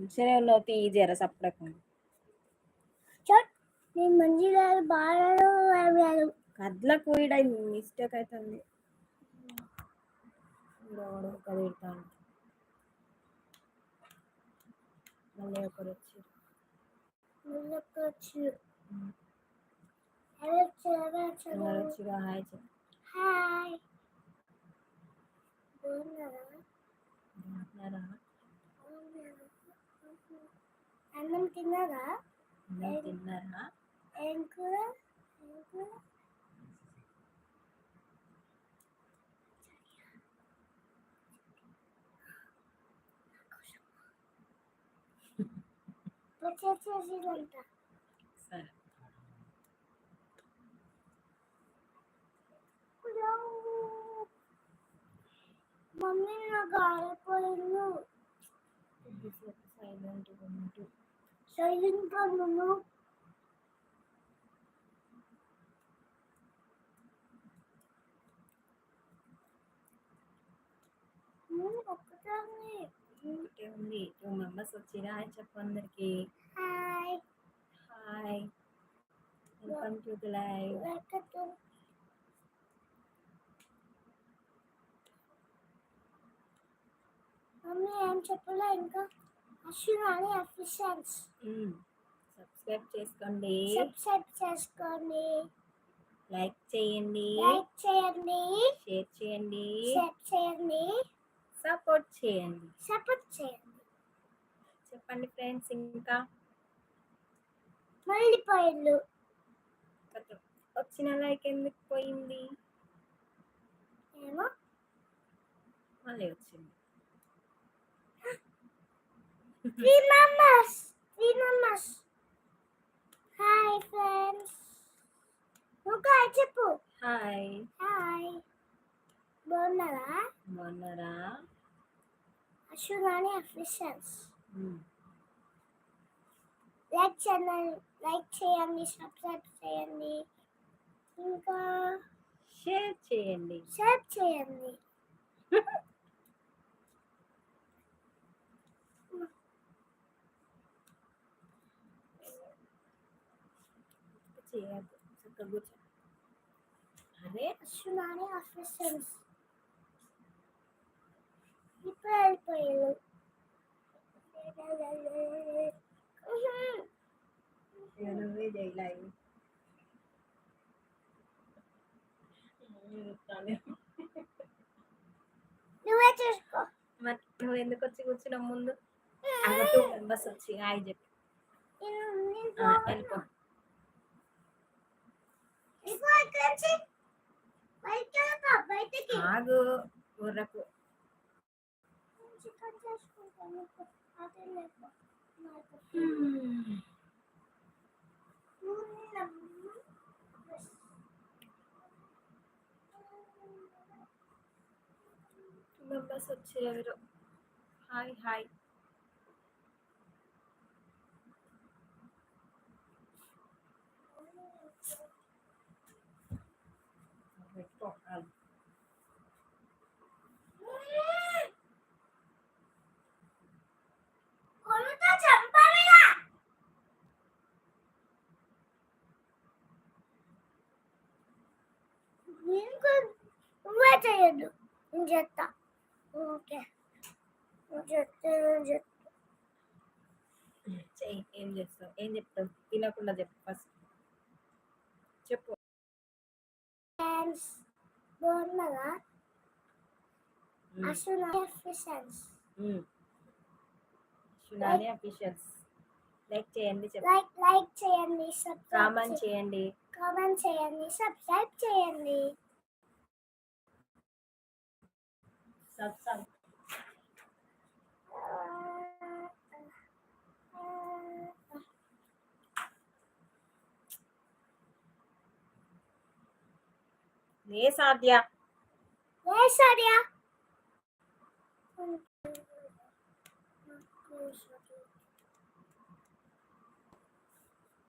మంచిగానే ఉన్నావు తీ జర సప్పుడకు నేను మంచిగా బాగా కద్లకు ఈడ మిస్టేక్ అవుతుంది కదులుతాను మళ్ళీ ఒకరు వచ్చి వచ్చిగా హాయ్ చెప్పు హాయ్ బాగున్నారా అన్నం తిన్నారా ఏం కూర చేసేదంట సరే మమ్మీ నాకు ఆడిపోయింది సైలెంట్ ఉన్నాను ఒకటే ఉంది 2 మెంబర్స్ వచ్చిరా హాయ్ చెప్పు అందరికి hi hi welcome to the live mummy ఏం చెప్పలే ఇంకా అశ్విని అఫిషియల్స్ సబ్స్క్రైబ్ చేసుకోండి లైక్ చేయండి షేర్ చేయండి సపోర్ట్ చేయండి చెప్పండి ఫ్రెండ్స్ ఇంకా మళ్ళీ పోయిండు వచ్చిన లైక్ ఎందుకు పోయింది ఏమో మళ్ళీ వచ్చింది 3 members హాయ్ ఫ్రెండ్స్ నువ్వు చెప్పు హాయ్ బాగున్నారా అశ్విని అఫిషియల్స్ లైక్ చేయండి సబ్స్క్రైబ్ చేయండి ఇంకా షేర్ చేయండి చేయద్దు చక్కగా కూర్చో అరే అశ్విని అఫిషియల్స్ ఇప్పుడు వెళ్ళిపోయారు నువ్వే చేయలేవు నువ్వే చూసుకో మరి నువ్వు ఎందుకు వచ్చి కూర్చున్నావు ముందు 2 మెంబర్స్ వచ్చి హాయ్ చెప్పు వెళ్ళిపో ఆగు ఊరకు మెంబర్స్ వచ్చారు హాయ్ పెట్టుకోవాలి నువ్వే చేయొద్దు నేను చెప్తా ఓకే చెయ్యి ఏం చేస్తావు ఏం చెప్తావు తినకుండా చెప్పు ఫస్ట్ చెప్పు బాగున్నారా అశ్విని అఫీషియల్స్ లైక్ చేయండి లైక్ చేయండి కామెంట్ చేయండి సబ్స్క్రైబ్ చేయండి ఏ సాధ్య